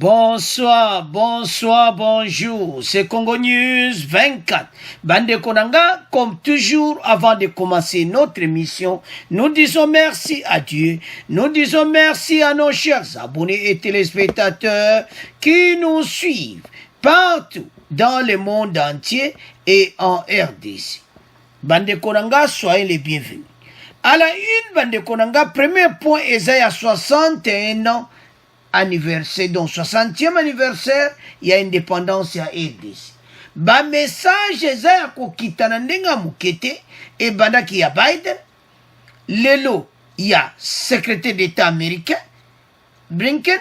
Bonsoir, bonsoir, bonjour. C'est Congo News 24. Bande Konanga, comme toujours, avant de commencer notre émission, nous disons merci à Dieu. Nous disons merci à nos chers abonnés et téléspectateurs qui nous suivent partout dans le monde entier et en RDC. Bande Konanga, soyez les bienvenus. À la une, Bande Konanga, premier point, Esaïe à 61 ans. Anniversaire, donc 60e anniversaire, il y a indépendance à RDC. Ba message eza ko kitana ndenga mukete et banda ki ya Biden. Lelo, il y a secrétaire d'État américain, Blinken,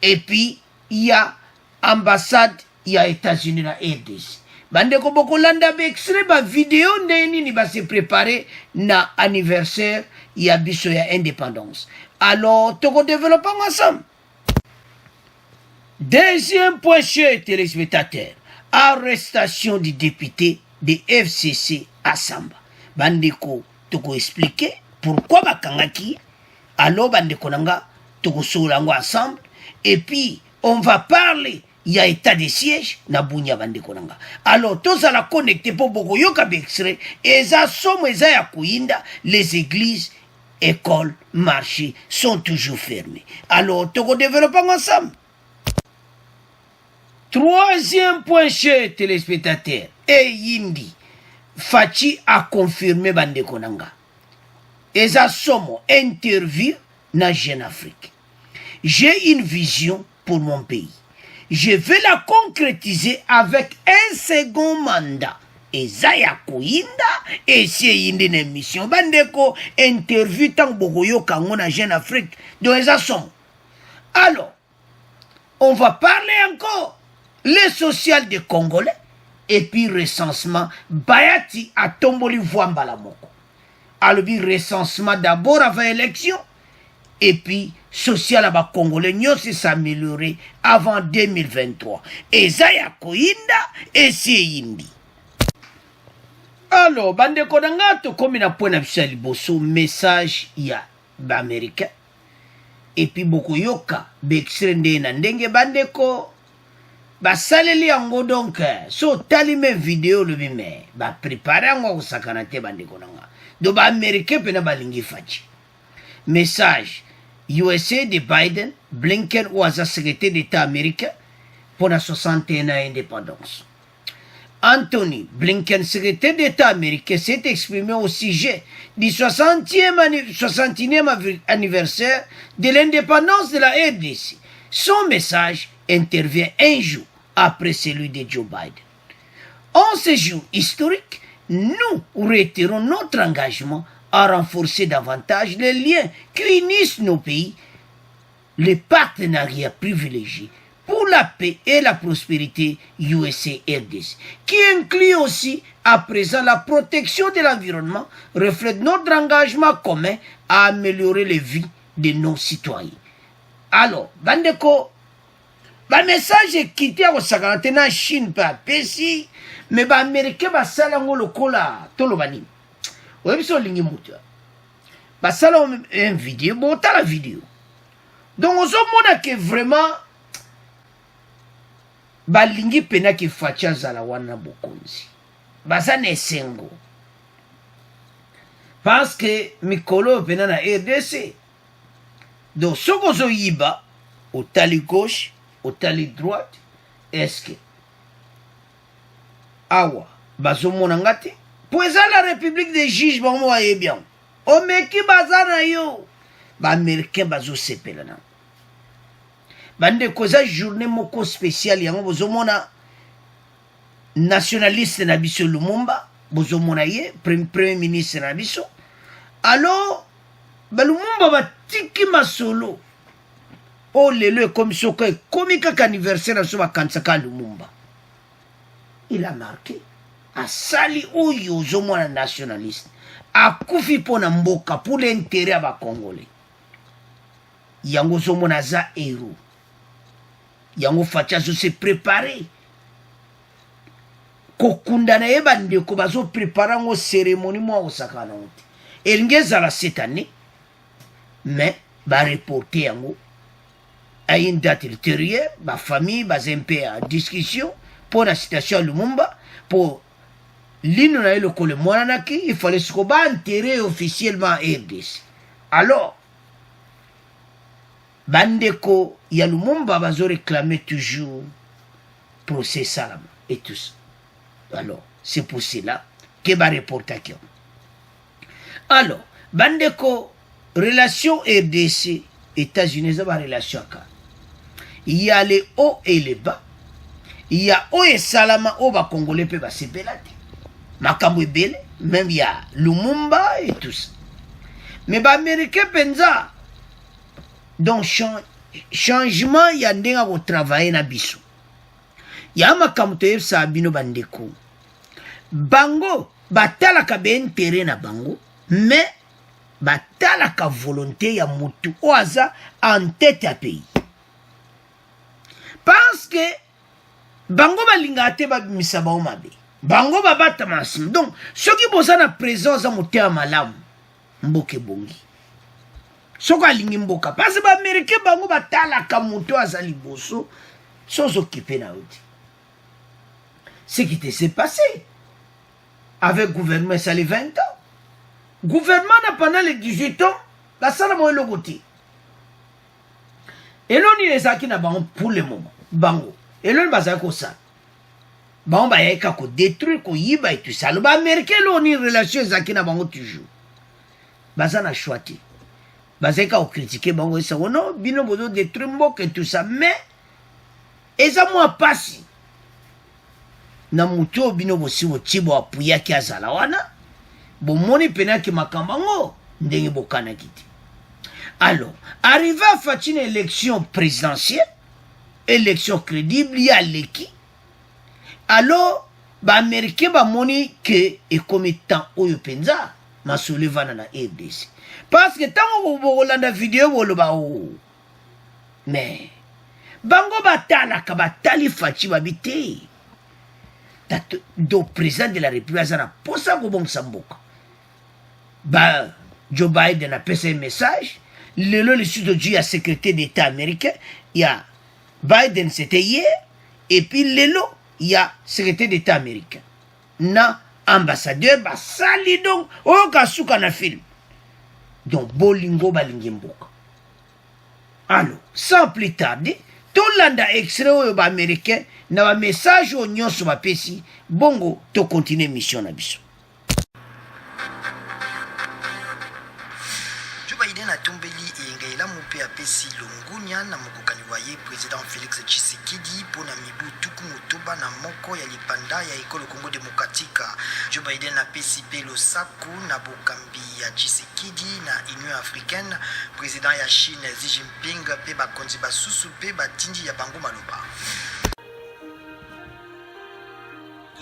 et puis il y a ambassade, il y a États-Unis à RDC. Bande ko boko landa be extrait ba vidéo ndeni ni ba se préparer na anniversaire, il y a biso ya indépendance. Alors, toko développons ensemble. Deuxième point, chers téléspectateurs, arrestation du député de FCC à Samba. Bandeko, toko expliquer pourquoi bakangaki. Alors, bandeko nanga, toko solango ensemble. Et puis, on va parler, il y a état de siège, na bunya bandeko nanga. Alors, tous à la connecter pour boko yoka bexre, et ça somme eza ya kuinda, les églises, écoles, marchés sont toujours fermés. Alors, toko développons ensemble. Troisième point, chers téléspectateurs, et Yindi, Fachi a confirmé Bande Konanga. Et ça somme interview na Jeune Afrique. J'ai une vision pour mon pays. Je vais la concrétiser avec un second mandat. Et Zaya Kouinda, et c'est une émission. Bandeko interview tant Bogoyo Kango na Jeune Afrique. Donc, ça somme. Alors, on va parler encore. Les social des Congolais et puis recensement Bayati a tomboli Vouambala Moko. Alors recensement d'abord avant élection et puis social à bas Congolais n'y s'améliorer avant 2023. Et Zaya Koinda et Seyindi. Alors bande Kodangato comme il a point d'absolu bosso message y a américain et puis beaucoup yoka bexrende na ndenge bandeko. Ba saleli yango donc so talime vidéo le bime ba préparer yango ko sakana te bande konanga do ba américain pena balingi fachi message USA de Biden Blinken ou à secrétaire d'État américain pour la 61 ans indépendance. Anthony Blinken, secrétaire d'État américain, s'est exprimé au sujet du 61e anniversaire de l'indépendance de la RDC. Son message intervient un jour après celui de Joe Biden. En ce jour historique, nous réitérons notre engagement à renforcer davantage les liens qui unissent nos pays, les partenariats privilégiés pour la paix et la prospérité USA-RDC, qui inclut aussi à présent la protection de l'environnement, reflète notre engagement commun à améliorer les vies de nos citoyens. Alors, bandeko, ba message est quitté au sakanate na Chine pa pesi, mais ba américain ba sala ngo lokola tolo bani. Oyebi so lingi mutu. Ba sala une vidéo, bon ta la vidéo. Donc on mona que vraiment ba lingi pena ki facha zala wana bokonzi. Ba sa ne sengo. Parce que mikolo pena na RDC. Donc, ce que vous avez au tali gauche, au tali droite, est-ce que Awa, bazo monangate, pour la République des juges, bon, moi, eh bien, o meki bazana yo, ba américain bazo sepelana. Bande koza journée moko spéciale, yango bozo mona nationaliste na biso Lumumba, bozo mona ye, premier ministre na biso. Alors, Lumumba va tiki masolo. Oh lelo comme soko comme kaka anniversaire na soba kansaka Lumumba. Il a marqué a sali oyo zomona nationaliste. A kufi pona mboka pour l'intérêt ba Congolais. Yango zomona za héros. Yango facha zo se préparer. Kokunda na yeba ndeko bazo préparer ngo cérémonie mo osakana onte. Elingeza la cette année. Mais, va reporter yango à une date ultérieure, ma famille, ma MP en discussion pour la situation à Lumumba, pour l'île le Moranaki, il fallait se enterrer officiellement RDC. Alors, Bandeko, ya Lumumba, va réclamer toujours procès Salama et tout ça. Alors, c'est pour cela que va reporter. Alors, Bandeko, relation RDC, États-Unis, ça va relation à il y a les hauts et les bas. Il y a haut et Salama, au bas Congolais, peut se belader. Makambo Bele, même il y a Lumumba et tout ça. Mais les Américains pensa, donc changement, il y a des gens qui travaillent dans Bissou. Il y a Makambo ça Bino Bandeko. Bango, batala ka ben terrain na bango, mais batala ka volonté ya mutu oaza en tête à pays. Parce que bango balinga te ba misaba o mabe. Bango babata masim. Donc, ceux qui bossent na présence à moteur malamu, mboke bongi. Ceux qui alingi mboka. Parce que les Américains, bango batala ka mutu azali bosso, sont occupés na oti. Ce qui s'est passé avec le gouvernement, ça les 20 ans. Le gouvernement, pendant les 18 ans, la salle a le côté. Et l'on y est qui n'a pas pour le moment. Bango. Et l'on va faire ça. Bon, bah, il y a détruire, qu'on y va et tout ça. Les Américains, l'on y relation qui n'a pas toujours. Bah, ça n'a choisi. Bah, c'est qu'on critique, bango, ça, non, bino, bodo, détruire, mbok et tout ça. Mais, et ça, moi, passe. Na muto bino bosi wo chibo apuya ki azala wana bo moni pena ki makambango ndenge bokana kiti. Alors, arrivé à faire une élection présidentielle, élection crédible, il y a l'équipe. Alors, ba américain ba moni que et comme temps oyo penza ma soulevana na RDC. Parce que tango bo landa vidéo bo lo ba o. Mais bango batala ka batali fachi babité. Do président de la République azana posa ko bon samboka ba Joe Biden a passé un message le studio du secrétaire d'État américain il y a Biden c'était hier et puis lelo il y a secrétaire d'État américain na ambassadeur ba sali donc o kasuka na film donc bolingo balingi mboka. Alors sans plus tarder tout landa extrait oyo ba américain na ba message o nyonso ba pesi bongo to continuer mission na biso. Joe Biden a tombeli e mpe apesi longunya na mokokani wa ye président Félix Tshisekedi pona mibu tuku motoba na moko ya lipanda ya ekolo Congo démocratique. Joe Biden apesi pe losaku na bokambi ya Tshisekedi na Union africaine. Président ya Chine Xi Jinping pe bakonzi basusu pe batindi ya bango maloba.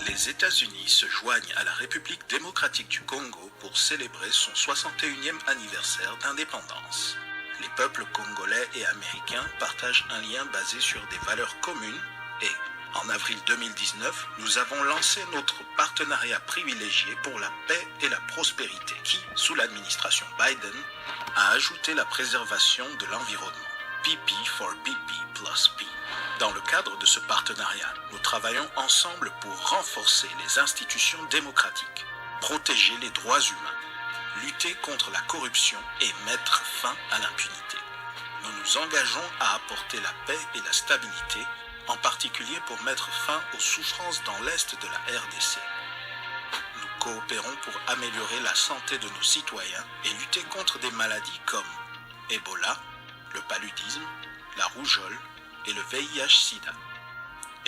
Les États-Unis se joignent à la République démocratique du Congo pour célébrer son 61e anniversaire d'indépendance. Les peuples congolais et américains partagent un lien basé sur des valeurs communes et, en avril 2019, nous avons lancé notre partenariat privilégié pour la paix et la prospérité qui, sous l'administration Biden, a ajouté la préservation de l'environnement. PP for BP plus P. Dans le cadre de ce partenariat, nous travaillons ensemble pour renforcer les institutions démocratiques, protéger les droits humains, lutter contre la corruption et mettre fin à l'impunité. Nous nous engageons à apporter la paix et la stabilité, en particulier pour mettre fin aux souffrances dans l'Est de la RDC. Nous coopérons pour améliorer la santé de nos citoyens et lutter contre des maladies comme Ebola, le paludisme, la rougeole et le VIH-Sida.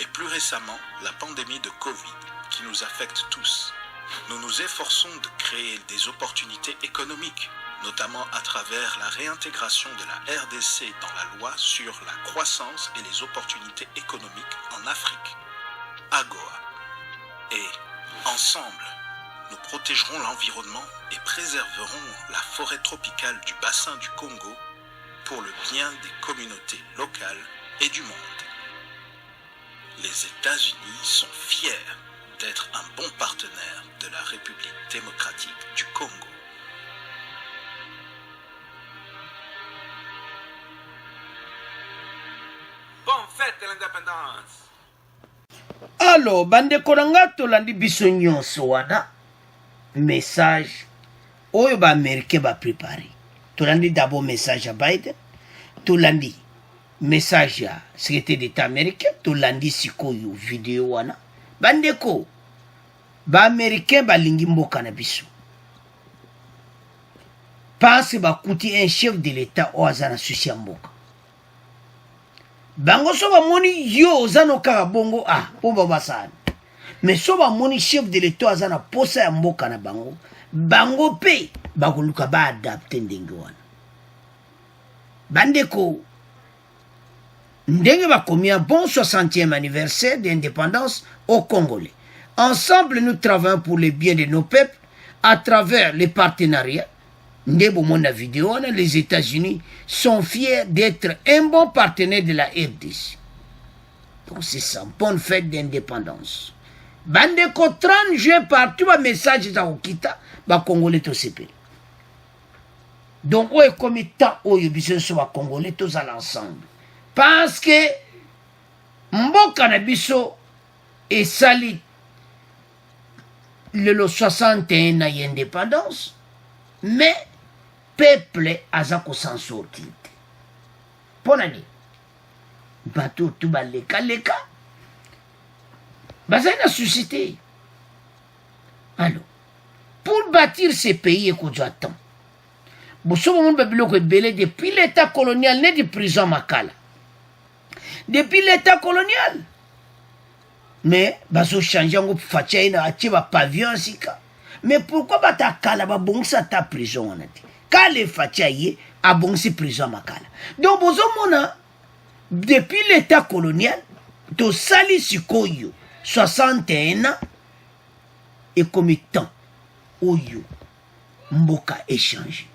Et plus récemment, la pandémie de Covid qui nous affecte tous. Nous nous efforçons de créer des opportunités économiques, notamment à travers la réintégration de la RDC dans la loi sur la croissance et les opportunités économiques en Afrique, AGOA. Et ensemble, nous protégerons l'environnement et préserverons la forêt tropicale du bassin du Congo pour le bien des communautés locales et du monde. Les États-Unis sont fiers d'être un bon partenaire de la République démocratique du Congo. indépendance. Alors, bande konanga tolandi biso nyonso wana message oyo ba américain ba préparé. Tolandi d'abord message à Biden, tolandi message ya secrétaire d'état américain, tolandi sikoyo vidéo wana. Bande ko ba américain ba lingi mboka na biso. Pense ba kuti un chef de l'état o azana susi ya mboka. Bango so ba moni yo zano kaka bongo po ba basana. Mais so ba moni chef de l'état azana posa ya mboka na bango. Bango pe bakoluka ba adapte ndenge wana. Bandeko ndenge bakomi un bon 60e anniversaire d'indépendance au Congolais. Ensemble, nous travaillons pour le bien de nos peuples à travers les partenariats. Ndebo mona vidéo, les États-Unis sont fiers d'être un bon partenaire de la RDC. Donc c'est ça, bonne fête d'indépendance. Bandeko 30 juin partout, un message za okita, ba Congolais to sepeli. Donc on est comme temps où il y a Congolais tous à l'ensemble. Parce que mboka na biso et sali le 61 na indépendance, mais peuple azako s'en sortir. Ponani bateau tout baleka leka bazana suscité. Alors pour bâtir ces pays et qu'on attend. Depuis l'état colonial, né de prison Makala. Depuis l'état colonial. Mais, baso changer en fatia ina achiba pavillon sika. Mais pourquoi bata kala ba bongsa ta prison on a dit. Kale fatia yé a bongsi prison Makala. Donc bozo mona depuis l'état colonial, to sali sikoyo 61 ans et comme temps oyo mboka échange.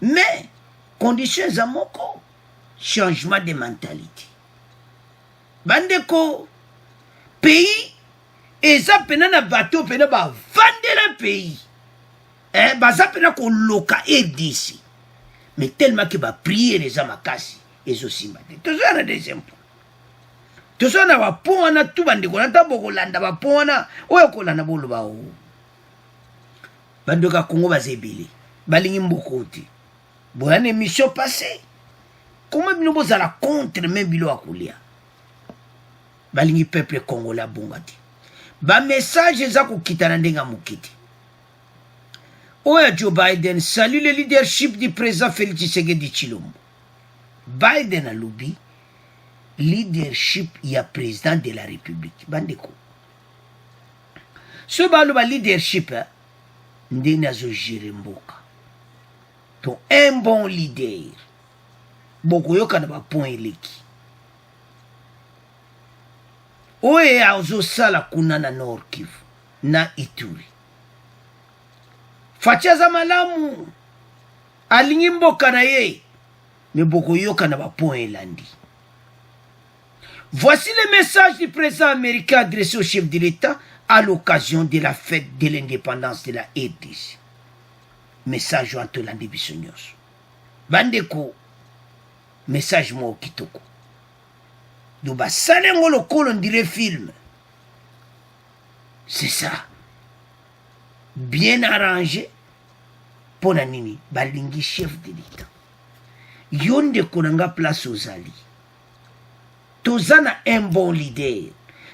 Mais, conditions à mon corps, changement de mentalité. Bandeko, pays, et ça pena na bateau, pena ba vendre le pays. Ça pena ko loka et d'ici. Mais tellement que ba prier les amakasi, et aussi mate. Tout ça, on a des impôts. Tout ça, on a pas pour on a tout bandeko, on a pas beaucoup landa, ba pour on a, ou y'a ko landa bolo ba ou. Bandoka Congo ba zebili, balingi mbokoti. Bon, une émission passée. Comment nous allons la contre même bilo à Koulia? Balingi peuple congolais bongati. Ba message ezako kitana ndenga mukiti. Oya Joe Biden salue le leadership du président Félix Tshisekedi Tshilombo. Biden a lobby leadership ya président de la République. Bandeko. Ce balo ba leadership ndena zo gérer mboka. Donc, un bon leader, beaucoup de gens point eleki. Oye azo sala kuna na Nord Kivu, na Ituri. Fachaza malamu, alingi mboka na ye, mais beaucoup de gens point elandi. Voici le message du président américain adressé au chef de l'État à l'occasion de la fête de l'indépendance de la RDC. Message wa tolandi biso nyonso. Bandeko message mo kitoko. Do ba salengo lokolo ndire film. C'est ça. Bien arrangé pour nini balingi chef de l'État. Yonde konanga place aux alliés. Tozana un bon leader.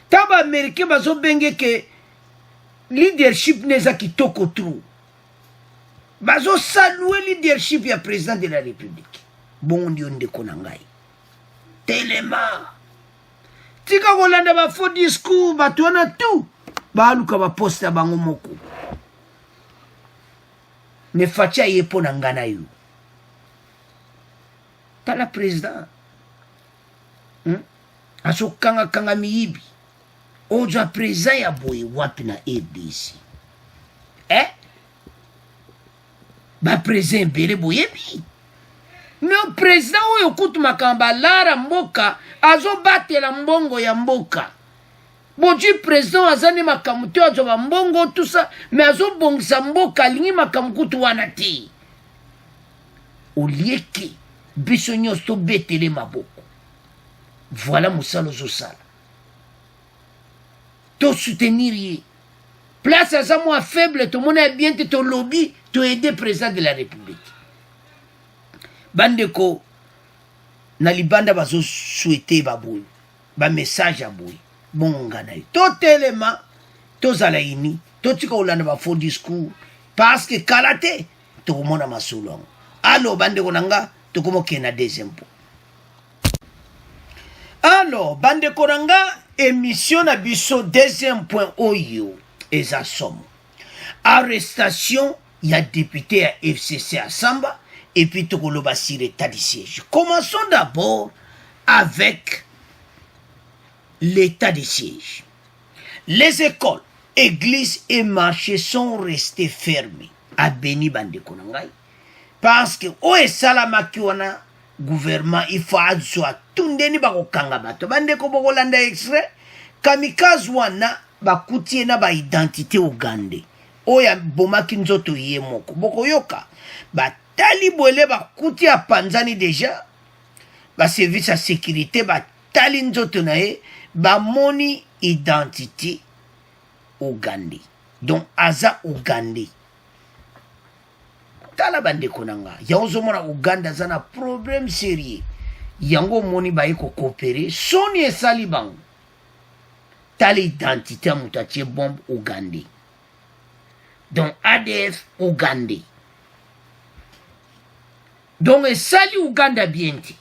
Taba américain bazo benge ke leadership neza kitoko trou. Bazo saluer leadership ya président de la République. Bon Dieu de konangai. Tellement. Tika kolanda ba faux discours, ba tuana tout. Ba aluka ba poste bango moko. Ne fatia yepo nangana yu. Tala président. Aso kanga miyibi. Oja président ya boye wapi na RDC. Ba président bele boyebi. Mais président oyo kutu makamba lara mboka azo batela mbongo ya mboka. Boji président azani makamuto azo ba mbongo tout ça mais azo bongisa mboka lingi makamukutu wana ti. Olieki biso nyonso betele maboko. Voilà musalo zo sala. to soutenir ye. Place à ça, moi faible, tout le monde est bien, ton lobby, tu aider le président de la République. Bandeko, na libanda bazo souhaiter baboui, ba message à boui, bon nganaï. Tout élément, tout zalaini, tout tika olanda ba faux discours, parce que kalate, tout le monde a ma soulon. Alors, bandeko nanga, tout comme kena deuxième point. Alors, bandeko nanga, émission na biso deuxième point oyo, eza somme. Arrestation, il y a député à FCC à Samba, et puis Tokoloba sur l'état de siège. Commençons d'abord avec l'état de siège. Les écoles, églises et marchés sont restés fermés à Beni Bandeko Nangai. Parce que, oe salamaki wana, gouvernement, il faut adjoa tundeni bako kangabato. Bandeko boko landa extrait, kamikaze wana, bakutie na ba identité Ugandais. Oya bomaki nzoto ye moko. Boko yoka, tali boele bakuti a panzani déjà, ba service à sécurité, tali nzoto na ye, moni identité Ugandais. Donc, aza Ugandais. Tala bande konanga. Yaozo mona Uganda zana problème sérieux. Yango moni ba yeko coopérer. Soni e salibango. Tali identité mutatie bombe Ugandais. Donc, ADF Ugandais. Donc, et sali Uganda bienti.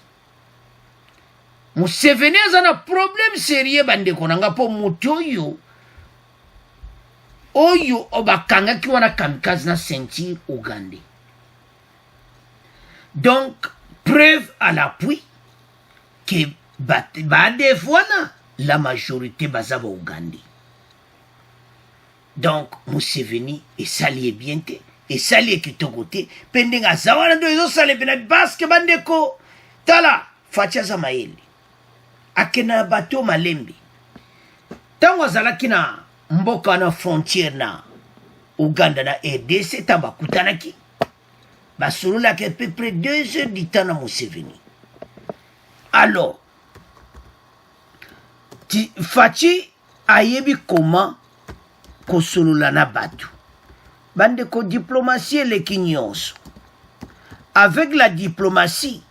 Museveni azana problème sérieux bande konanga po mutoyo. Oyo obakanga ki wana kamikaze na ceinture Ugandais. Donc, preuve à l'appui que ADF wana la majorité bazaba Ugandais. Donc, Museveni et sali bien te. Et sali kitokote pendenga zawana ndo ezo sali pena baske bandeko tala facha za maele akena bato malembe tango azalaki na mboka na frontière na Uganda na RDC tamba kutanaki basololaki à peu près 2 heures du temps na Museveni. Alors fachi ayebi comment kosolola na bato bande ko diplomatie le kinyonso. Avec la diplomatie,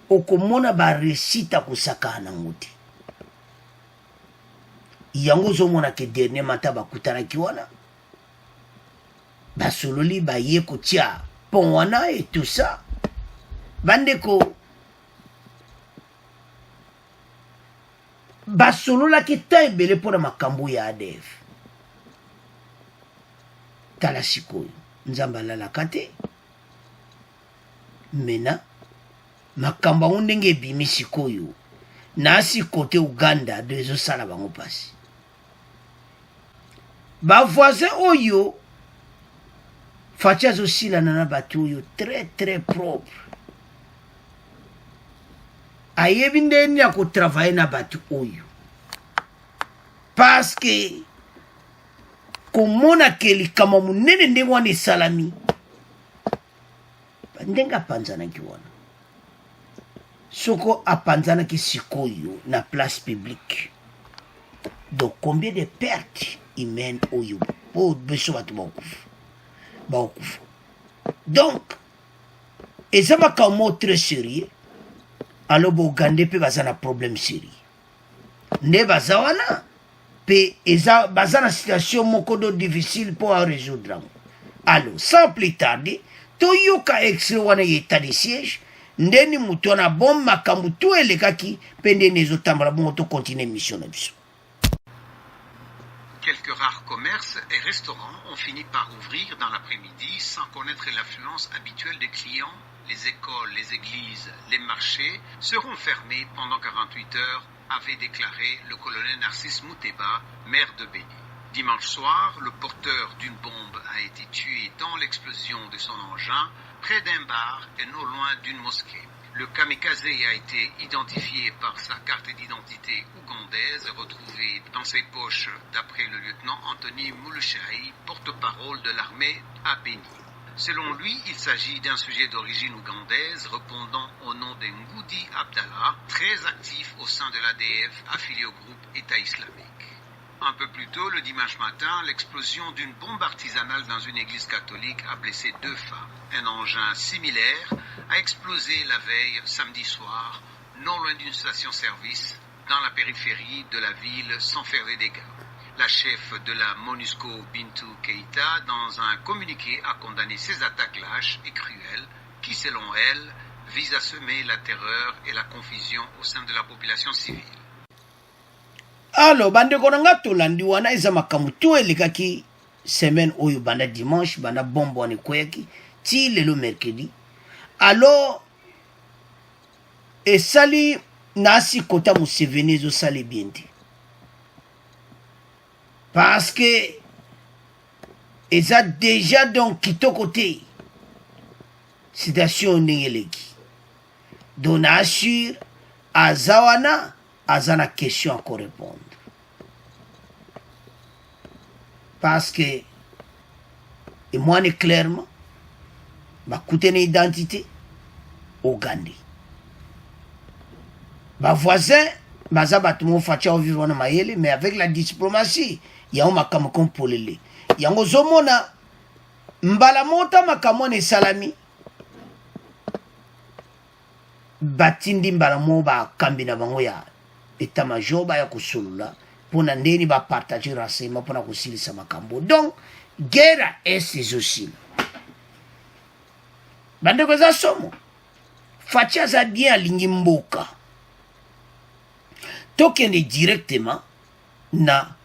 okomona ba resita kusaka na ngote. Yango zomona ke dernier mata bakutana kiwana. Basololi ba yeko tia pon wana et tout ça. Bande ko basolola ki taibele pona makambo ya ADF. Tala sikoyo nzamba lalaka te mena makamba ndenge ebimi sikoyo nasi kote Uganda de ezosala bango pasi bavoisin oyo faci azosilana na bato oyo très très propre ayebi ndeni ya kotravaille na bato oyo parce que komona ke likama munene ndenge wana esalami ndenge apanzanaki wana soko apanzanaki sikoyo na place publique. Donc combien de pertes humaines oyo po beso bato bakufa. Donc eza makambo très sérieux. Alors Bogande pe baza na problème sérieux nde baza wana pe eza baza na situation moko do difficile pour résoudre. Alors sans plus tarder toyoka extrait wana état de siège ndeni mutu wana bon makambo tout elekaki pe ndeni ezotambala bongo to continuer mission na biso. Quelques rares commerces et restaurants ont fini par ouvrir dans l'après-midi sans connaître l'affluence habituelle des clients. Les écoles, les églises, les marchés seront fermés pendant 48 heures, avait déclaré le colonel Narcisse Mouteba, maire de Béni. Dimanche soir, le porteur d'une bombe a été tué dans l'explosion de son engin près d'un bar et non loin d'une mosquée. Le kamikaze a été identifié par sa carte d'identité ougandaise retrouvée dans ses poches d'après le lieutenant Anthony Moulouchaï, porte-parole de l'armée à Béni. Selon lui, il s'agit d'un sujet d'origine ougandaise répondant au nom de Ngoudi Abdallah, très actif au sein de l'ADF affilié au groupe État islamique. Un peu plus tôt, le dimanche matin, l'explosion d'une bombe artisanale dans une église catholique a blessé 2 femmes. Un engin similaire a explosé la veille, samedi soir, non loin d'une station-service, dans la périphérie de la ville, sans faire des dégâts. La chef de la MONUSCO, Bintou Keïta, dans un communiqué, a condamné ces attaques lâches et cruelles qui, selon elle, visent à semer la terreur et la confusion au sein de la population civile. Alors, bande konanga tolandi wana eza makambo to elekaki semaine oyo banda dimanche banda bombo wana koyaki ti lelo mercredi. Alors esali nasi kota Museveni ezosala bien te parce que eza déjà donc kitoko te situation ndenge eleki donc na assure aza wana aza na question à répondre parce que et moi ne clairement bakute na identité ogande ba voisin baza bato mo facha vivre na mayele mais avec la diplomatie ya makambo kompolele yango zomona mbala mota makambo ne salami batindi mbala mo ba kambi na bango ya état major ba ya kusulula pona ndeni ba partager renseignement pona kusilisa makambo donc guerre est aussi bande ko za somo facha za bien alingi mboka tokende directement na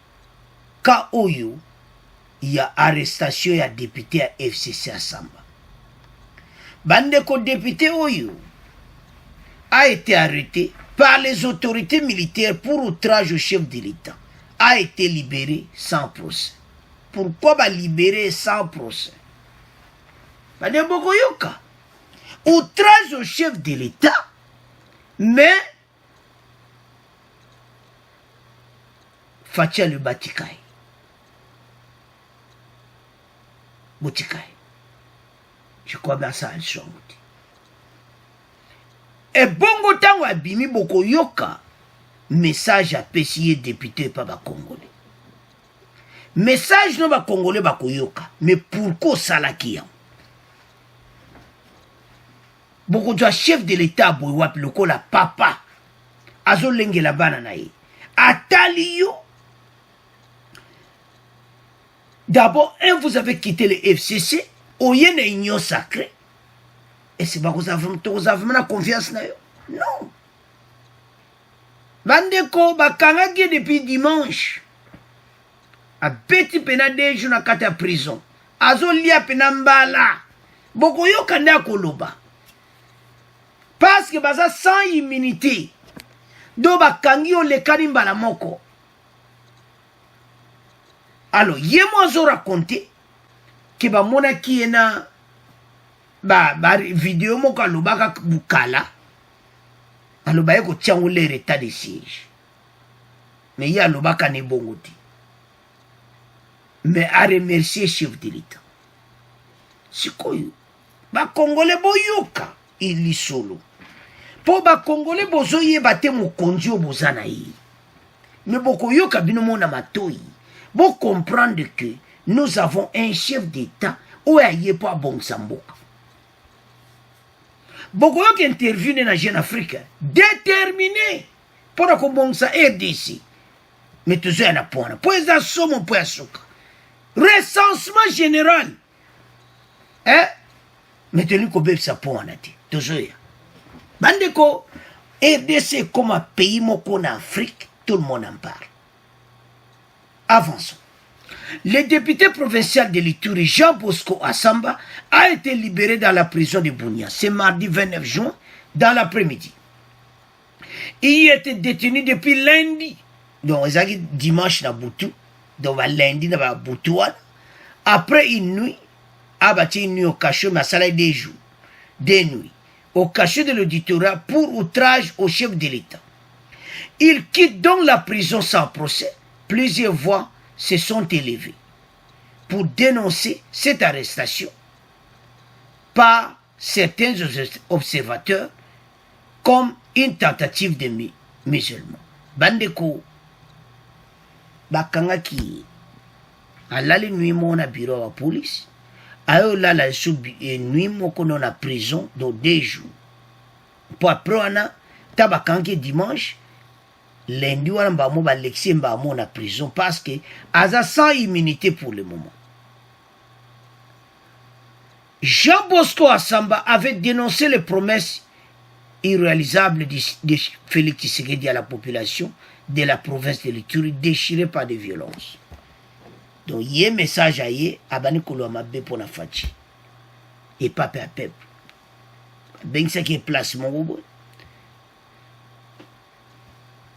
ka oyo ya arrestation ya député ya FCC Asamba bande ko député oyo a été arrêté par les autorités militaires pour outrage au chef de l'État, a été libéré sans procès. Pourquoi va libérer sans procès? Outrage au chef de l'État, mais Fatia le Batikai. Boutikai. Je crois bien ça, elles sont. Et bongo tango abimi boko yoka message à pesiye député pa ba congolais. Message no ba congolais ba koyoka mais pourquoi salaki ya? Boko doit chef de l'état boywa loko la papa azo lenge la bana na ye. Atali yo. D'abord, vous avez quitté le FCC, oyene union sacrée. Et c'est pas que vous avez la confiance na yo. Non. Bandeko bakangaki depuis dimanche. A beti pena 2 jours na kata prison. Azo lia pena mbala. Boko yo kanda koloba. Parce que baza sans immunité. Do bakangi yo lekani mbala moko. Alors, yemo azo raconter que ba mona ki ena ba vidéo moko alobaka bukala aloba yeko tiango le état de siège mais ya alobaka ne bongo te mais a remercier chef de l'état sikoyo ba congolais boyoka ili solo po ba congolais bozoyeba te mokonzi o bozana yi mais bokoyoka bino mona matoi bo comprendre que nous avons un chef d'état ou aye po abongisa mboka Bokoyo qui intervient dans Jeune Afrique, déterminé pour la kombongsa RDC. Mais tout ça, il y a point. Pour les assommes, pour les souka. Recensement général. Hein? Mais tu n'as ça pour en être. Tout ça. Bandeko, RDC comme un pays moko en Afrique, tout le monde en parle. Avançons. Le député provincial de l'Ituri, Jean Bosco Asamba, a été libéré dans la prison de Bunia. C'est mardi 29 juin, dans l'après-midi. Il y était détenu depuis lundi. Donc, il y a dimanche dans Boutou. Donc, lundi dans Boutou. Après une nuit, une nuit au cachot, mais ça a des jours, des nuits, au cachot de l'auditorat pour outrage au chef de l'État. Il quitte donc la prison sans procès. Plusieurs voix se sont élevés pour dénoncer cette arrestation par certains observateurs comme une tentative de musulmans. Bandeko, bakangaki alali nuit moko na bureau ya police ayo lala so nuit moko na prison do 2 jours po après wana ta bakangaki dimanche lundi wana mbamo balexie mbamo na prison parce que aza sans immunité pour le moment. Jean Bosco Assamba avait dénoncé les promesses irréalisables de Félix Tshisekedi à la population de la province de l'Ituri déchirée par des violences. Donc, il y a un message à y abani kolo mabe pour la fachi. Et pas à peuple. Ben ça qui est place mon gobo.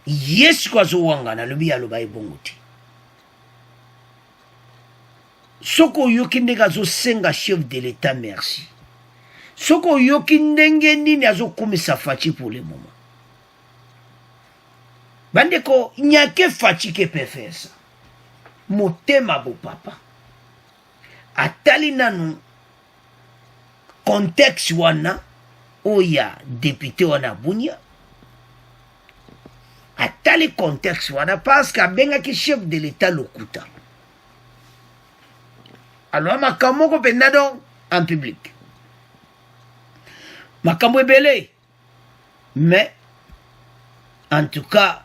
Yes kwa zo wanga na lobi ya loba ebongote. Soko yoki ndenge zo senga chef de l'État merci. Soko yoki ndenge nini azo kumisa fachi pour le moment. Bandeko nyake fachi ke peut faire ça. Motema bo papa. Atali nanu contexte wana oya député wana bunya. Atali contexte wana parce que benga ki chef de l'État lokuta. Alors makambo ko penado en public. Makambo ebele. Mais en tout cas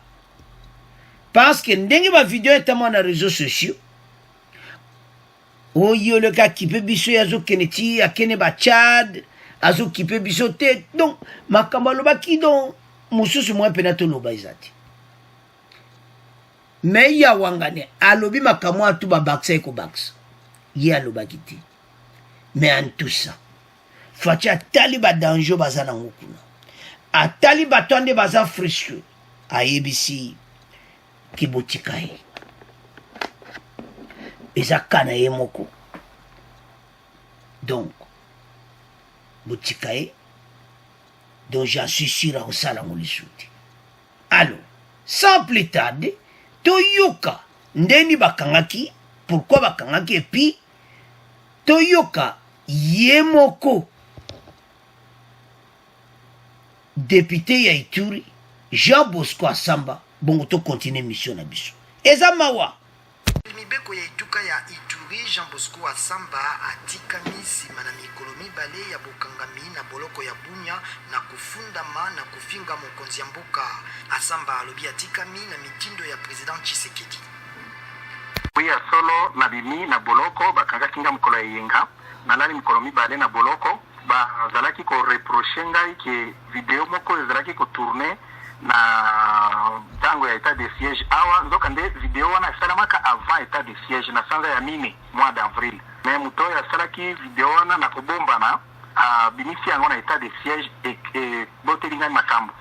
parce que ndenge ba vidéo etama na réseaux sociaux oyo le gars qui peut biso yazo keneti akene ba Tchad azo qui peut biso te donc makambo loba ki donc mususu mo penato loba izati mais ya wangane alobi makambo atu ba baksa ko baksa ya loba kiti mais en tout ça fati atali ba danger bazana ngokuna atali batonde baza frustré ayebisi Kibotikai. Eza kana ye moko. Donc, Botikai. Donc, j'en suis sûr à Osala Molisouti. Alors, sans plus tarder, Toyoka, Ndeni Bakangaki, pourquoi Bakangaki, et puis, Toyoka, Yemoko, député ya Ituri, Jean Bosco Assamba, bon to continuer mission na biso eza mawa mibeko ya ituka ya Ituri Jean Bosco Assamba atikami nsima na mikolo mibale ya bokangami na boloko ya Bunya na kufundama na kufinga mokonzi ya mboka. Assamba alobi atikami na mitindo ya président Tshisekedi. Oya solo na bimi na boloko bakanga kinga mokolo ya yenga na lali mikolo mibale na boloko bazalaki ko reprocher ngai ke video moko ezalaki ko tourner na tango ya état de siège awa nzoka nde video wana salamaka avant état de siège na sanza ya mine mois d'avril mais muto ya salaki video wana na kobomba na binisi yango na état de siège et botelinga makambo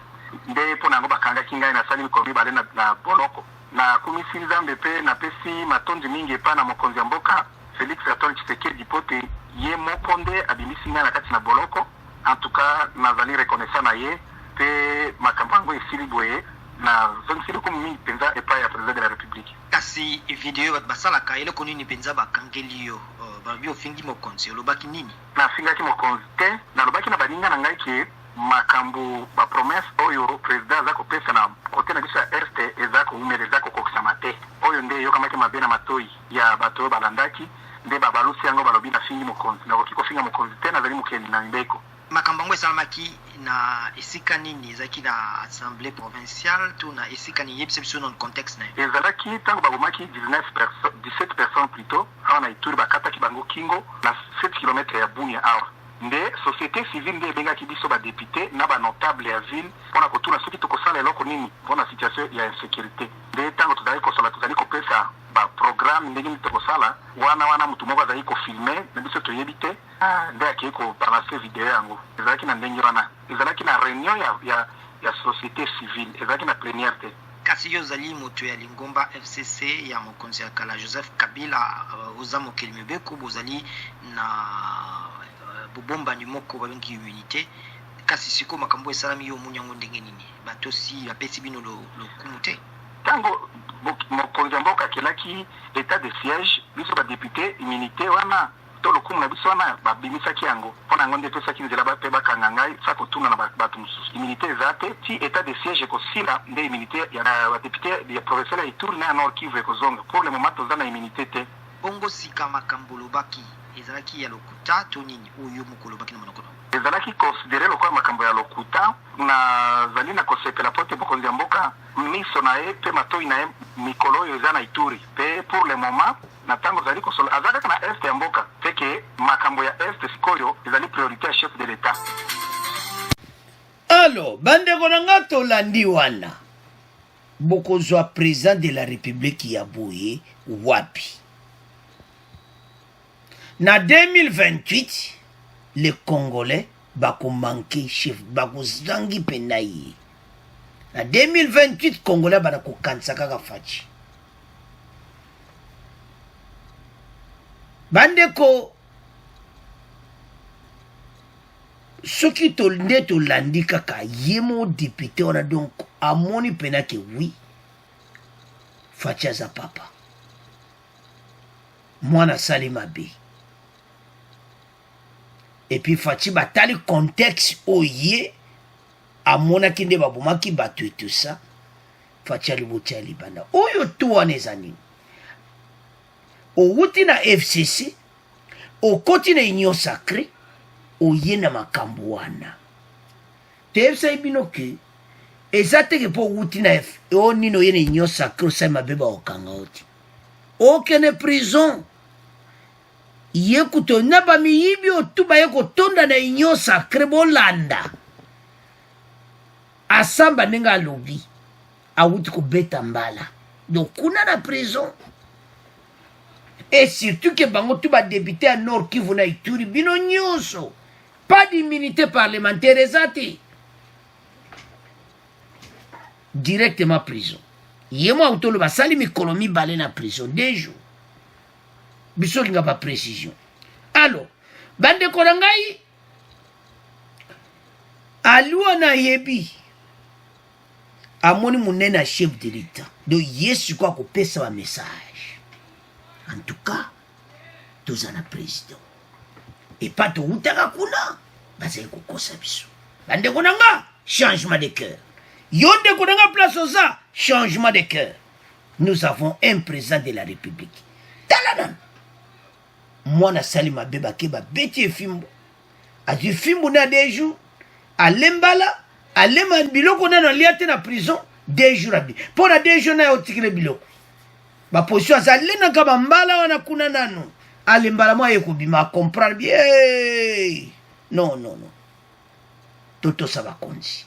nde pona ngo bakanga kinga na sali ko bibale na boloko na komisi nzambe pe na pesi matondi mingi pa na mokonzi ya mboka Félix Antoine Tshisekedi pote ye mokonde abimisi nga na kati na boloko. En tout cas nazali reconnaissant na ye pe makambo esili boye na zongisili ko mingi penza epa ya président de la république. Kasi video basalaka ele ko nini penza bakangeli yo babi ofingi mokonzi olobaki nini? Na fingaki mokonzi te na lobaki na baninga na ngai ke makambo ba promesse oyo président za ko pesa na kote na biso ya RT ezako umeleza ko kokisama te oyo nde yo kamaki mabena matoi ya bato balandaki nde babalusi yango balobi na fingi mokonzi na kokiko finga mokonzi te nazali mokeli na mbeko. Makambo ngo esalamaki na esika nini ezaki na assemblée provinciale to na esika ni yebise biso non contexte na ezalaki tango babomaki 17 personnes plutôt awa na Ituri bakataki bango kingo na 7 km ya Bunia awa nde société civile nde ebengaki biso badepute na banotable ya ville mpona kotuna soki tokosala eloko nini mpona situation ya insécurité nde ntango tozali kosola tozali kopesa baprogramme ndenge nini tokosala wana mutu moko azali kofilme na biso toyebi te nde akei kobalance video yango ezalaki na ndenge wana ezalaki na réunion ya société civile ezalaki na plénière te. Kasi yo zali moto ya Lingomba FCC ya mokonzi ya kala Joseph Kabila oza mokeli mibeko bozali na bobomba ni moko babengi unité kasi siko makambo esalami yo munyango ndenge nini bato si apesi bino lokumu te tango mokonzi mboka kelaki état de siège biso ba député immunité wana tolo kumu na biso wana babimisaki yango mpona yango nde pesaki nzela bape bakanga ngai sa kotuna na bato mosusu immunité eza te ti état de siège ekosila nde immunité ya badepute ya provincial ya Ituri na ya Nord Kivu ekozonga pour le moment toza na immunité te. Bongo sika makambo lobaki ezalaki ya lokuta to nini oyo mokolo baki na monoko ezalaki considéré lokola makambo ya lokuta nazali na kosepela po te bokonzi ya mboka miso na ye mpe matoi na ye mikolo oyo eza na Ituri mpe pour le moment na ntango ezali kosola aza kaka na este ya mboka teke makambo ya este sikoyo ezali priorité ya chef de l'état. Alors bandeko na nga tolandi wana bokozwa président de la république ya boye wapi na 2028 les Congolais bako manqué chef bako zangi penayi na 2028 Congolais bako kansa kaka fachi bandeko soki to nde to landi kaka yemo député on a donc amoni penake oui fachi aza papa mwana salima be et puis fachi batali contexte oye amonaki nde babomaki bato et tout ça fachi aliboti alibanda oyo to wana eza nini outi na FCC okoti na union sacré oye na makambo wana teyebisa bino ke eza teke mpo outi na o nini oye na union sacré osali mabe baokanga oti okene prison ye kuto na bamiyibi otuba ye kotonda na union sacré bolanda asamba ndenge alobi awuti kobeta mbala donc kuna na prison et surtout que bango tu député à Nord Kivu na Ituri bino nyonso pas d'immunité parlementaire ezati directement prison yemo autolo basali mikolo mibale na prison 2 jours biso linga pas précision. Alors bande korangai alua na yebi amoni munena chef de l'état do yesu kwa kopesa ba message en tout cas tous en président et pas tout utaka kuna bazali kokosa biso bande konanga changement de cœur yonde konanga place oza changement de cœur. Nous avons un président de la République talanan mwana salima beba keba beti fimbo adi fimbo na 2 jours alembala alema biloko na liate na prison 2 jours abi pour na 2 jours na otikile biloko ba position azalena kama mbala wana kuna nano alembala mwa yekubima comprendre bien non non non toto ça va konzi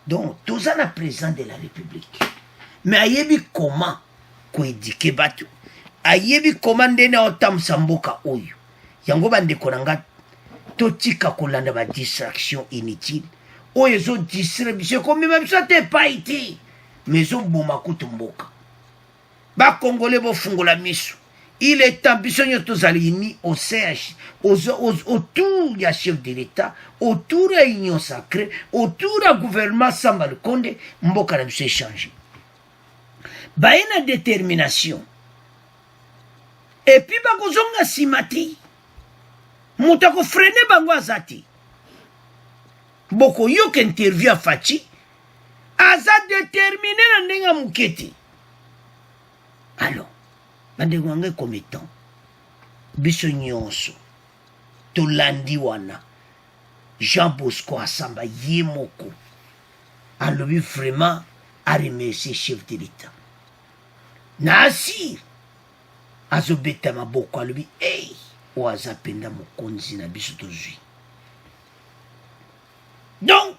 donc tous en président de la République mais ayebi comment ko éduquer batu ayebi komande na otamsa mboka oyo yango bandeko nanga totika kolanda ba distraction inutile oyo zo distribution comme même ça te pas été mais zo boma kutu mboka ba congolais bo fungola miso il est temps biso nyoto zalini au CH autour ya chef de l'état autour ya union sacrée autour ya gouvernement Samba Lukonde mboka na biso changer ba ina détermination. Et puis bakozonga simati muta ko freiner bango azati boko yo ke interview fachi aza déterminé na ndenga muketi. Alors bande wange commettant biso nyonso to landi wana Jean Bosco Asamba yemoko alobi vraiment a remercier chef de l'état Nasir azobeta maboko alobi hey oaza penda mokonzi na biso tozwi donc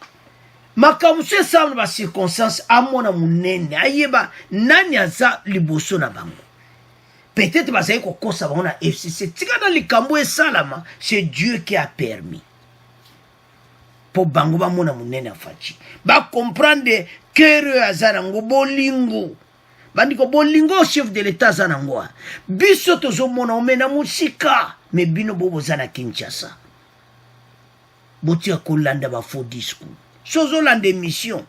makamuse esala ba circonstance amona munene ayeba nani aza liboso na bango peut-être bazali kokosa bango na FCC tika na likambo esalama c'est Dieu qui a permis po bango bamona munene afachi ba comprendre que aza nango bolingo bandiko bolingo chef de l'état zanangwa biso tozomona omena musika me bino bobo zana Kinshasa botia kolanda ba faux discours sozo lande mission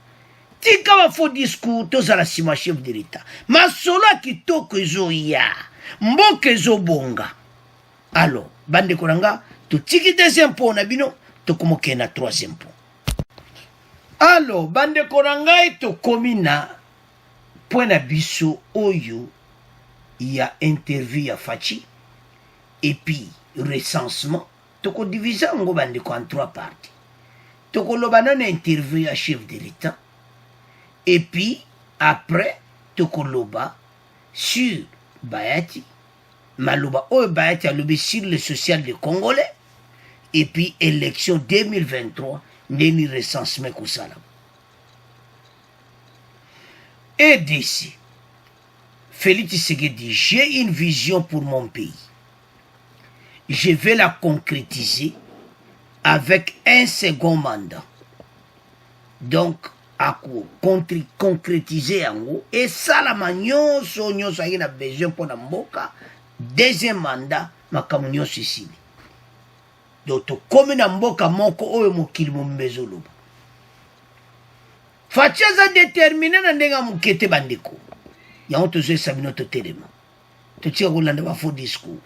tika ba faux discours tozala sima chef de l'état masola kitoko ezoya mboka ezobonga. Alors bandeko na nga totiki deuxième point na bino tokomoke na troisième point. Alors bandeko na ngai tokomi na point na biso oyo ya interview ya Faci et puis recensement tokodivise yango bandeko en trois parties. Tokoloba na interview ya chef de l'État et puis après tokoloba sur Bayati maloba oyo Bayati alobi sur le social des Congolais et puis élection 2023 ndeni recensement kosala. Et d'ici Félix Tshisekedi, j'ai une vision pour mon pays. Je vais la concrétiser avec un second mandat. Donc, à concrétiser en haut. Et ça, la manion, ça y a besoin pour la mboka. Deuxième mandat, ma camunion ici. Donc, comme na mboka, moko oyo mokili mbezoloba. Fachaza déterminé na ndenga mukete bandeko. Ya on te sabino to telema. Te tira rolanda ba faux discours.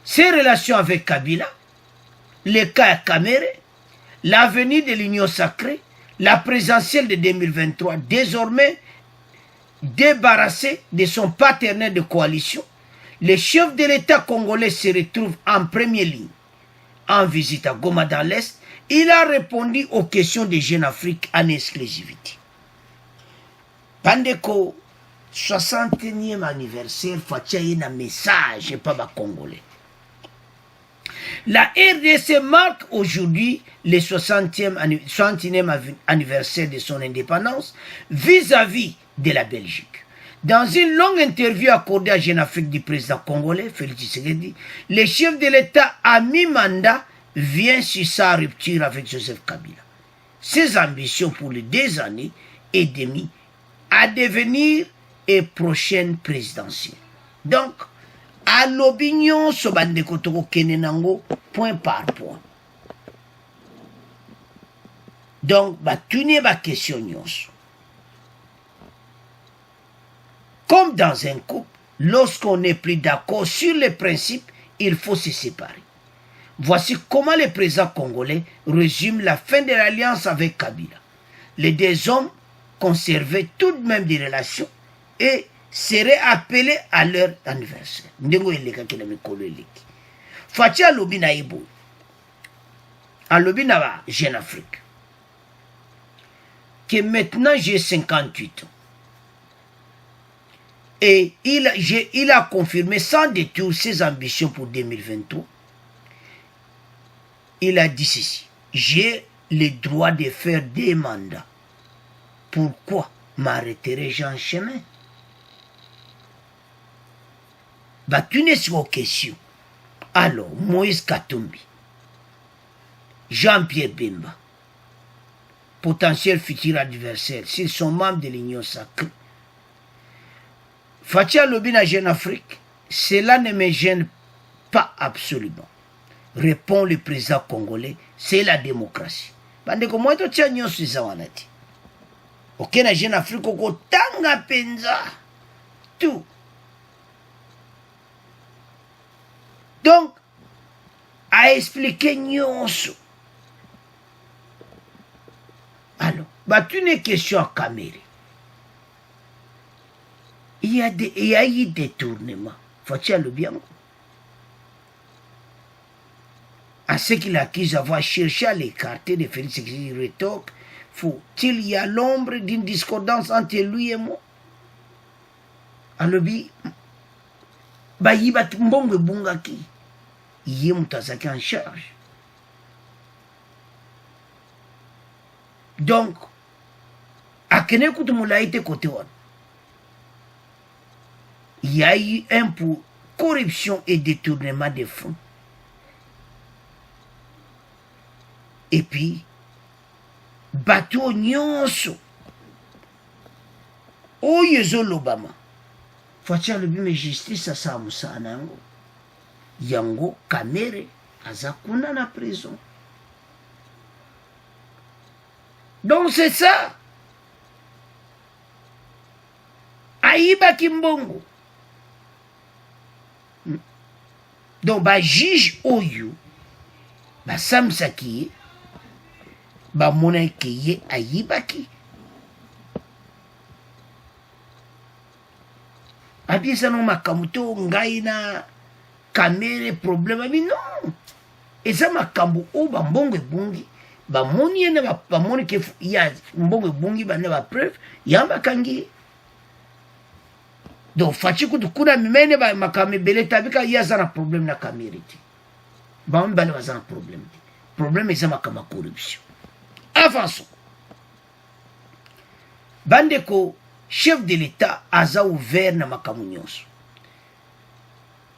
Ses relations avec Kabila, le cas Kamere, l'avenir de l'Union sacrée, la présidentielle de 2023, désormais débarrassé de son partenaire de coalition, le chef de l'État congolais se retrouve en première ligne. En visite à Goma dans l'Est, il a répondu aux questions des Jeunes Afrique en exclusivité. Bandeko, 60e anniversaire, Fatia y a un message, pas ma Congolais. La RDC marque aujourd'hui le 60e anniversaire de son indépendance vis-à-vis de la Belgique. Dans une longue interview accordée à Jeune Afrique du président congolais, Félix Tshisekedi, le chef de l'État à mi-mandat vient sur sa rupture avec Joseph Kabila. Ses ambitions pour les 2 années et demie à devenir et prochaine présidentielle. Donc, à l'opinion, ce bandeko toko kenenango, point par point. Donc, tenez ma question. Comme dans un couple, lorsqu'on n'est plus d'accord sur les principes, il faut se séparer. Voici comment le président congolais résume la fin de l'alliance avec Kabila. Les 2 hommes conservaient tout de même des relations et seraient appelés à leur anniversaire. Ndengo eleka kina mikolo eleki. Fachi alobi na ibo. Alobi na ba Jeune Afrique. Que maintenant j'ai 58 ans. Et il a confirmé sans détour ses ambitions pour 2023. Il a dit ceci. J'ai le droit de faire 2 mandats. Pourquoi m'arrêterai-je en chemin? Batune sur aux questions. Alors, Moïse Katumbi, Jean-Pierre Bemba, potentiel futur adversaire, s'ils sont membres de l'Union sacrée, Fatia Lobina Jeune Afrique, cela ne me gêne pas absolument. Répond le président congolais, c'est la démocratie. Bandeko mweto tia nyonso izawanati. Ok na Jeune Afrique oko tanga penza. Tout. Donc, à expliquer nyonso. Alors, une question à Kamere. Il y a eu des détournements. Faut-il le bien? À ce qu'il accuse d'avoir cherché à l'écarter de Félix Tshisekedi rétorque, faut-il y a l'ombre d'une discordance entre lui et moi? Alors, bayiba mbongo bungaki. Yé mutazaki en charge. Donc, akene kutumula été côté one. Il y a eu un pour corruption et détournement des fonds. Et puis, bateau nyonso. Oyezo l'Obama. Faut-il le bien justice à sa moussanango. Yango Kamere azakuna na prison. Donc c'est ça. Aïba Kimbongo. donc bajuge oyo basamisaki ye bamonaki ye ayibaki abiesano makambo to ngai na kamere problème abi non eza makambo oyo bambongo ebungi bamoni ye na bamoni ke ya mbongo ebungi bana bapreuve yambakangi ye donc faci kutu kuna mimene makambo ebele tabika ye aza na problème na kamere te bamwe bale baza na problème te problème eza makambo ya corruption avançons bandeko chef de l'état aza ouvert na makambo nyonso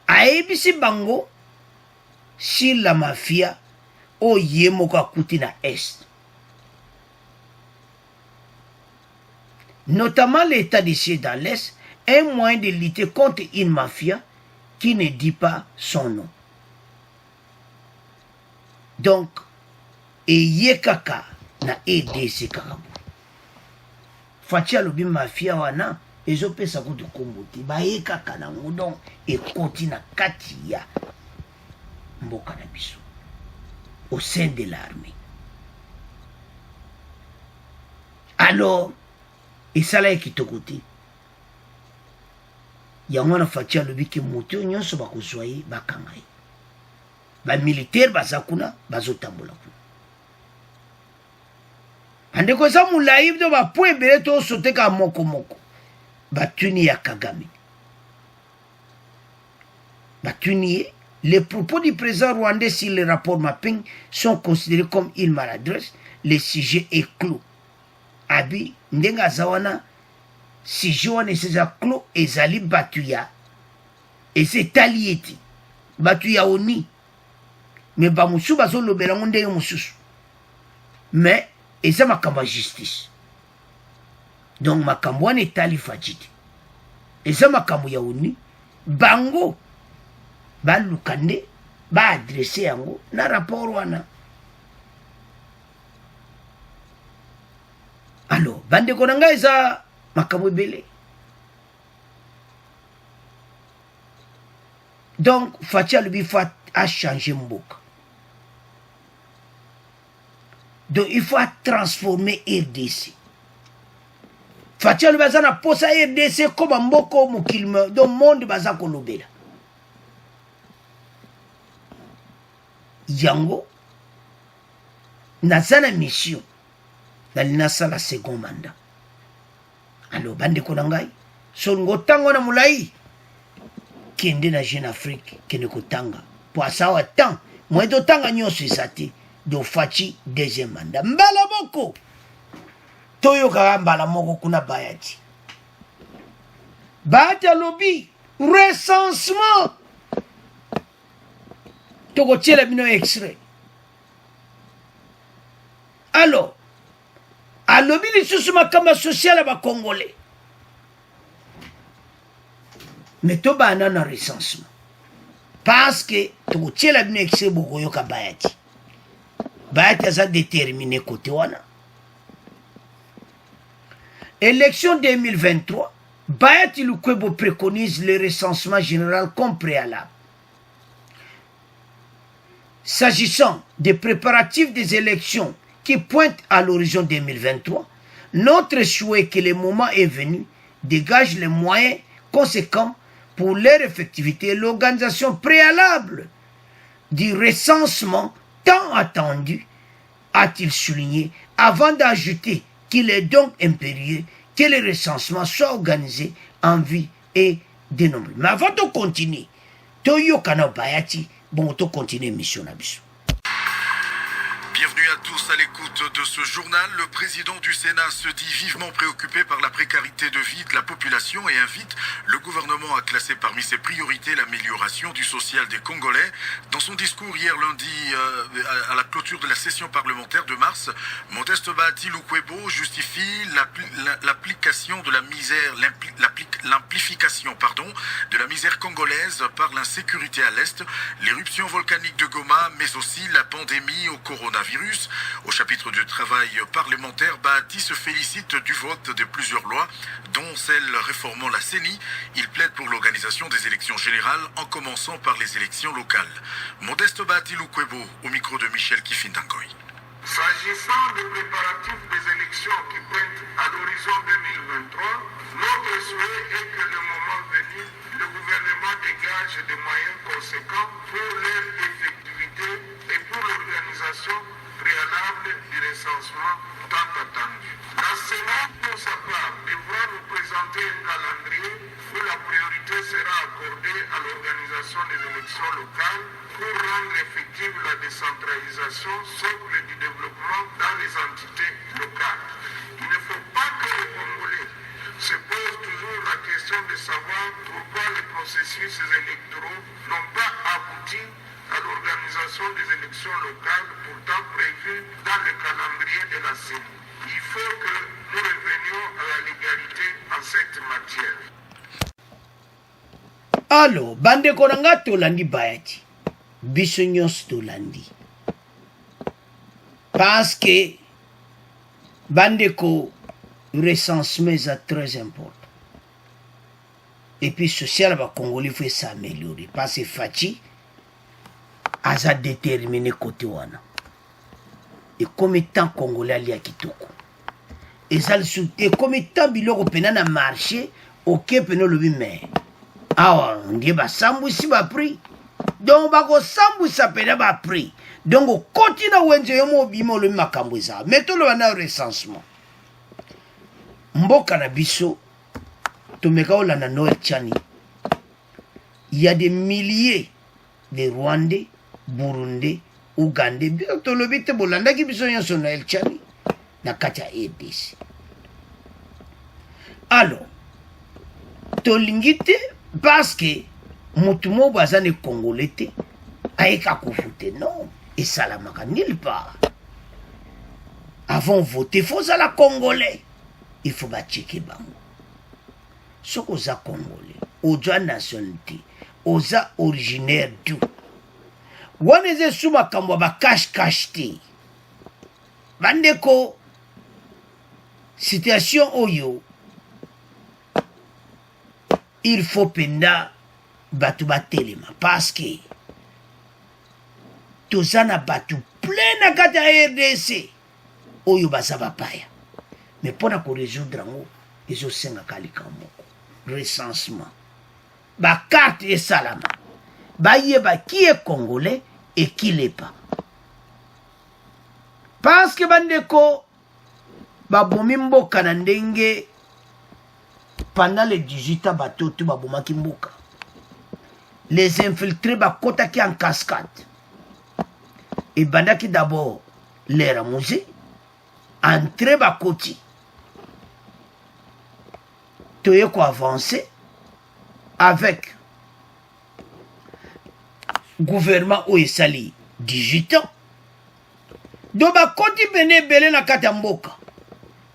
ayebisi bango sur la mafia oyo ye moko akuti na est notamment l'état de siège dans l'est un moyen de lutter contre une mafia qui ne dit pas son nom donc eye kaka na EDC kaka boye faci alobi mafia wana ezopesa kutu kombo te baye kaka nango donc ekoti na kati ya mboka na biso au sein de l'armée alors esala ye kitoko te yango wana faci alobi ke moto oyo nyonso bakozwa ye bakanga ye bamilitaire baza kuna bazotambola kuna andeko eza molai to bapo ebele tosoteka mokomoko batuni ya Kagame batuni ye les propos du président rwandais sur le rapport mapping sont considérés comme une maladresse le sujet est clos abi ndenge aza wana sujet wana eza clos ezali bato ya eza etali ete bato ya oni me bamosusu bazolobela ngo ndenge mosusu mais eza makambo ya justice donc makambo wana etali faci te eza makambo ya oni bango baluka nde baadrese yango na rapport wana alors bandeko na ngai eza makambo ebele donc faci alobi faut achange mboka donc il faut transformer RDC faci alobi aza na posa RDC koma mboka oyo mokili donc monde baza kolobela yango naza na mission nali nasala second mandat alors bandeko na ngai solingo otango na molai kende na Jeune Afrique kende kotanga po asawa temps moyen totanga nyonso eza te do faci deuxième mandat mbala moko toyokaka mbala moko kuna bayati alobi recensement tokotiela bino extrait alors alobi lisusu makambo social ya bacongolais mais tobanda na recensement parce que tokotiela bino extrait bokoyoka bayati aza déterminé côté wana élection 2023 Bayati Lukwebo préconise le recensement général comme préalable. S'agissant des préparatifs des élections qui pointent à l'horizon 2023, notre souhait que le moment est venu dégage les moyens conséquents pour leur effectivité et l'organisation préalable du recensement tant attendu, a-t-il souligné, avant d'ajouter qu'il est donc impérieux que le recensement soit organisé en vie et dénombré. Mais avant de continuer, Toyo Kana Bayati, bon, to continuer mission Nabiso. Bienvenue à tous à l'écoute de ce journal. Le président du Sénat se dit vivement préoccupé par la précarité de vie de la population et invite le gouvernement à classer parmi ses priorités l'amélioration du social des Congolais. Dans son discours hier lundi à la clôture de la session parlementaire de mars, Modeste Bahati Lukwebo justifie l'application de la misère, l'amplification de la misère congolaise par l'insécurité à l'Est, l'éruption volcanique de Goma, mais aussi la pandémie au coronavirus. Au chapitre du travail parlementaire, Bahati se félicite du vote de plusieurs lois, dont celle réformant la CENI. Il plaide pour l'organisation des élections générales, en commençant par les élections locales. Modeste Bahati Lukwebo, au micro de Michel Kifindangoy. S'agissant des préparatifs des élections qui pointent à l'horizon 2023, notre souhait est que le moment venu, le gouvernement dégage des moyens conséquents pour leur effectivité et pour l'organisation préalable du recensement tant attendu. La Sénat, pour sa part, devra nous présenter un calendrier où la priorité sera accordée à l'organisation des élections locales pour rendre effective la décentralisation socle du développement dans les entités locales. Il ne faut pas que les Congolais se posent toujours la question de savoir pourquoi les processus électoraux n'ont pas abouti à l'organisation des élections locales pourtant prévues dans le calendrier de la CENI. Il faut que nous revenions à la légalité en cette matière. Alors, bande konanga tolandi Bahati. Biso nyonso tolandi. Parce que bandeko recensement est très important. Et puis social va Congolais faut s'améliorer parce que Fachi a déterminé côté wana. Et comme étant Congolais ali ya kitoko. Et comme étant biloko pena na marché OK pena le mais awa ndiye basambwisi ba prix. Donc bako sambwisa pena ba prix. Donc au continent wenze yomo bimo le makambo za. Mettons le na recensement. Mboka na biso tomeka olanda Noël Tchani. Il y a des milliers de Rwandais, Burundais, Ougandais, biso tolobi te bolanda ki biso nyonso Noël Tchani na kati ya RDC. Alors tolingi te parce que mutu mo bazane Congolais te ayeka kofute non et salamaka nulle part. Avant voter faut ça la Congolais. Il faut ba checker bango. Soko za Congolais, oza nationalité, oza originaire d'où. Waneze suma kamwa ba cash te. Bandeko situation oyo il faut penda batu batelema parce que tozana batu plein na kata RDC oyo basaba paya. Mais pour résoudre en haut, ils ont 5 recensement. Ba carte et salama. Ba yeba qui est congolais et qui l'est pas. Parce que bandeko ba bomimbo kanandenge pendant les 18 ans bateau tout ba bomaki mboka. Les infiltrés ba kota ki en cascade. Et bandaki d'abord les ramoser entrer ba koti. Toye ko avancer avec gouvernement Oesali 18 ans. Donc ba koti bene belé na kata mboka.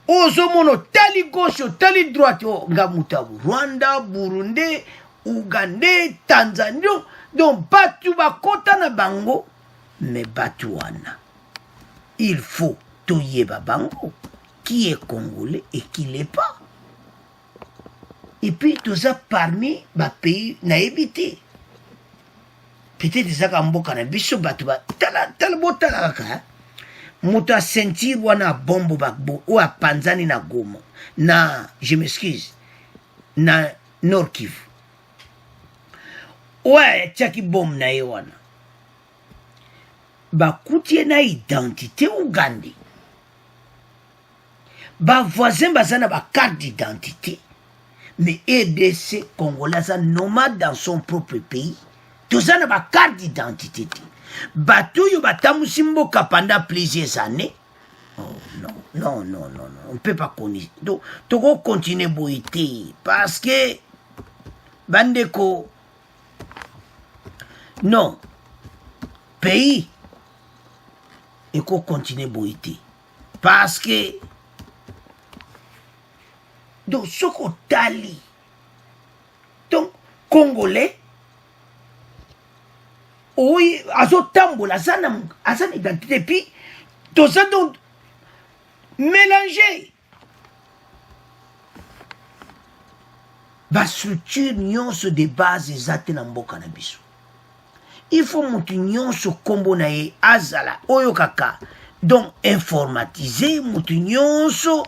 Ozo mono tali gauche, tali droite o ngamutabu. Rwanda, Burundi, Ougandais, Tanzanie. Donc batu ba kota na bango mais batu wana. Il faut toyeba bango qui est congolais et qui l'est pas. Et puis tout ça parmi les pays na évité. Peut-être ça kamboka na biso batu ba tala botala ka. Muta sentir wana bombo bakbo ou a Panzani na Goma. Na je m'excuse. Na Nord Kivu. Ouais, tchaki bom na yewana. Ba kutie na identité Ougandais. Ba voisin bazana ba carte d'identité. Mais RDC Congolais a nomade dans son propre pays. Tout ça n'a pas carte d'identité. Batou yo batamusi mboka pendant plusieurs années. Oh non. On ne peut pas connaître. Donc, on continue boiter. Parce que bandeko non. Pays et qu'on continue boiter. Parce que donc ce qu'on tali congolais oui azotambola azana identité puis toza donc mélanger bastructure nyonso de base eza te na mboka na biso. Il faut motu nyonso kombo na ye azala oyo kaka donc informatiser motu nyonso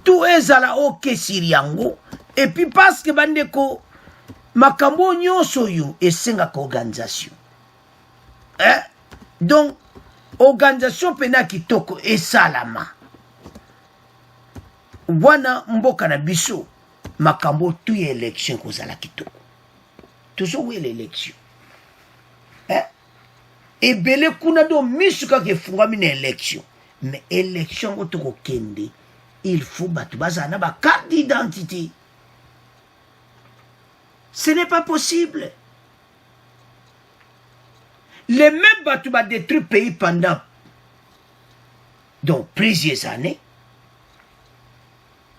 tout ezala okesiri yango et puis parce que bandeko makambo nyonso yo esengaka organisation donc organisation pena kitoko esalama wana mboka na biso makambo tu ya élection kozala kitoko toujours oui l'élection ebele kuna do misu kaka efungwami na élection mais élection ngo tokokende il faut bato bazala na bacarte d'identité. Ce n'est pas possible. Les mêmes bato ba détruit pays pendant donc plusieurs années.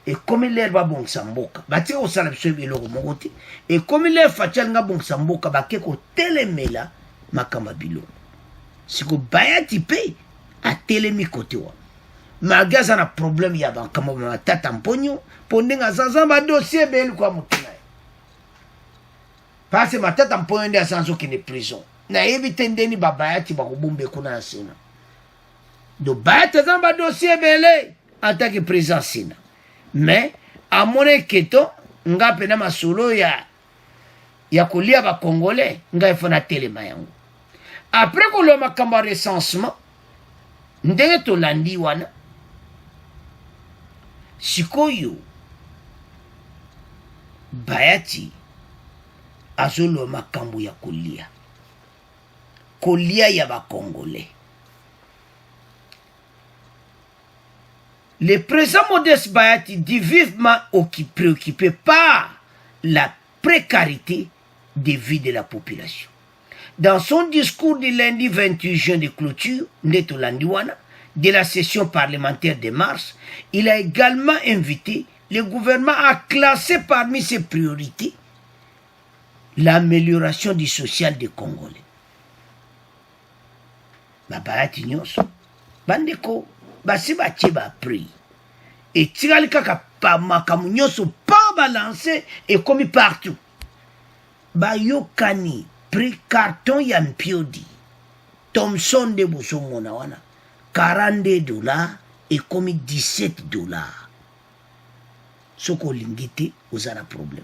Et comme l'air va bon samboka, bati au salab sebi lo mongoti. Et comme l'air fatial nga bon samboka ba keko telemela makamba bilo. Siko bayati pe a telemi kote wa. Magaza na problème ya ba kama matata mponyo pondenga zaza ba dossier bel kwa mutuna. Parce que matata mponyo ndi asanzo kine prison. Na éviter ndeni babayati ba kubumbe kuna asina. Do bayati zamba dossier belé en tant que président sina. Mais à mon keto nga pena masolo ya kolia ba congolais nga ifona telema yango. Après ko lo makamba recensement ndenge to landi wana sikoyo bayati azolo makambo ya kolia ya ba congolais. Le président Modeste Bayati dit vivement préoccupé par la précarité des vies de la population. Dans son discours du lundi 28 juin de clôture, Neto Landiwana, de la session parlementaire de mars, il a également invité le gouvernement à classer parmi ses priorités l'amélioration du social des Congolais. Bayati nyonso, bandeko, basi batie ba pri et tirali kaka pa makamu nyonso pa balancer et comme partout ba yokani pri carton ya mpiodi Thomson de bosomona wana $42 et comme $17 soko lingite ozana problème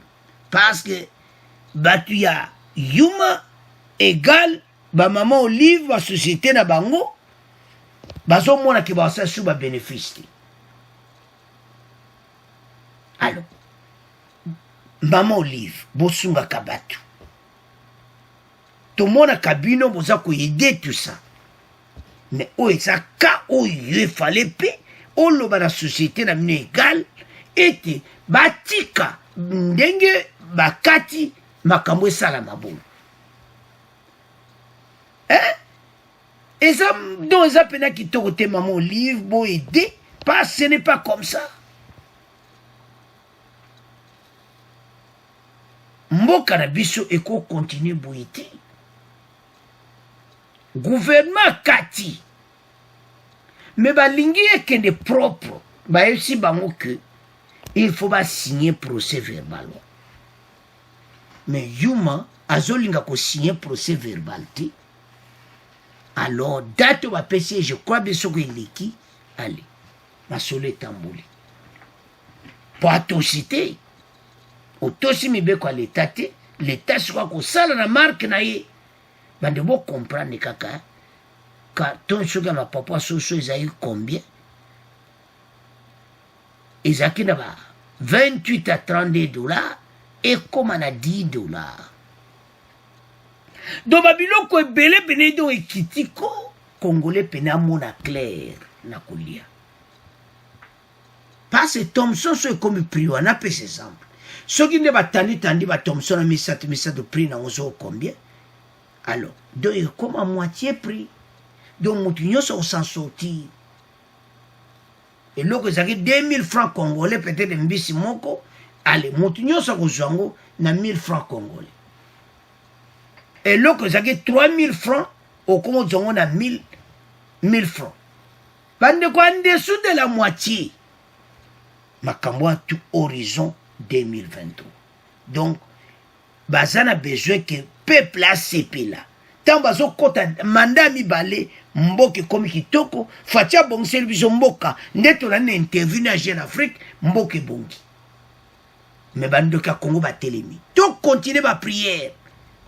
parce que batu ya yuma égal ba maman Olive ba société na bango bazo mona ki ba sa suba bénéfice. Alors maman Olive bosunga kabatu to mona kabino boza ko aider tout ça mais o eza ka o il fallait pe o lo ba la société na mine égal ete batika ndenge bakati makambo sala mabolo et ça, donc, ça peut qui te côté maman Olive, bon aider, parce que ce n'est pas comme ça. Mboka na biso eko continue boité. Gouvernement kati. Mais balingi ekende propre. Ba aussi bango que il faut pas signer procès verbal. Mais yuma azolinga ko signer procès verbal ti. Alors, date va passer, je crois bien ce qu'il est qui. Allez, ma sole tambouli. Pour atrocité, autosi mi be quoi l'état soit qu'on sale la marque naïe. Mais de vous comprendre, kaka, car ton sugar ma papa soso, ils a eu combien? Ils a qui n'a 28 à $32 et comme on a $10. Donc babiloko ebele pene do ekitiko congolais pena mona clair na kolia parce que Thomson so comme prix on a peu exemple ce qui ne va tandi ba Thomson a mis ça de prix na ozo combien alors donc comme à moitié prix donc mutinyo so s'en sortir et loko zaki 2000 francs congolais peut-être mbisi moko allez mutinyo so ko zango na 1000 francs congolais et là que ça 3000 francs au comment on a 1000 francs bande quoi en dessous de la moitié makambo tout horizon 2023 donc bazana besoin que peuple a CP là tant bazo kota mandat mi balé mboke komi kitoko fatia bongse biso mboka ndeto na interview na Jeune Afrique mboke bongi mais bande ka Congo ba telemi to continuer ba prière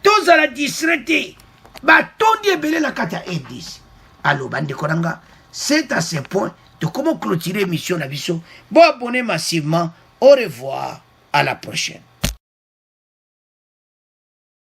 to zala distraité ba tondi ebele la kata E10 allo bande konanga c'est à ce point de comment clôturer mission na biso bon abonner massivement au revoir à la prochaine.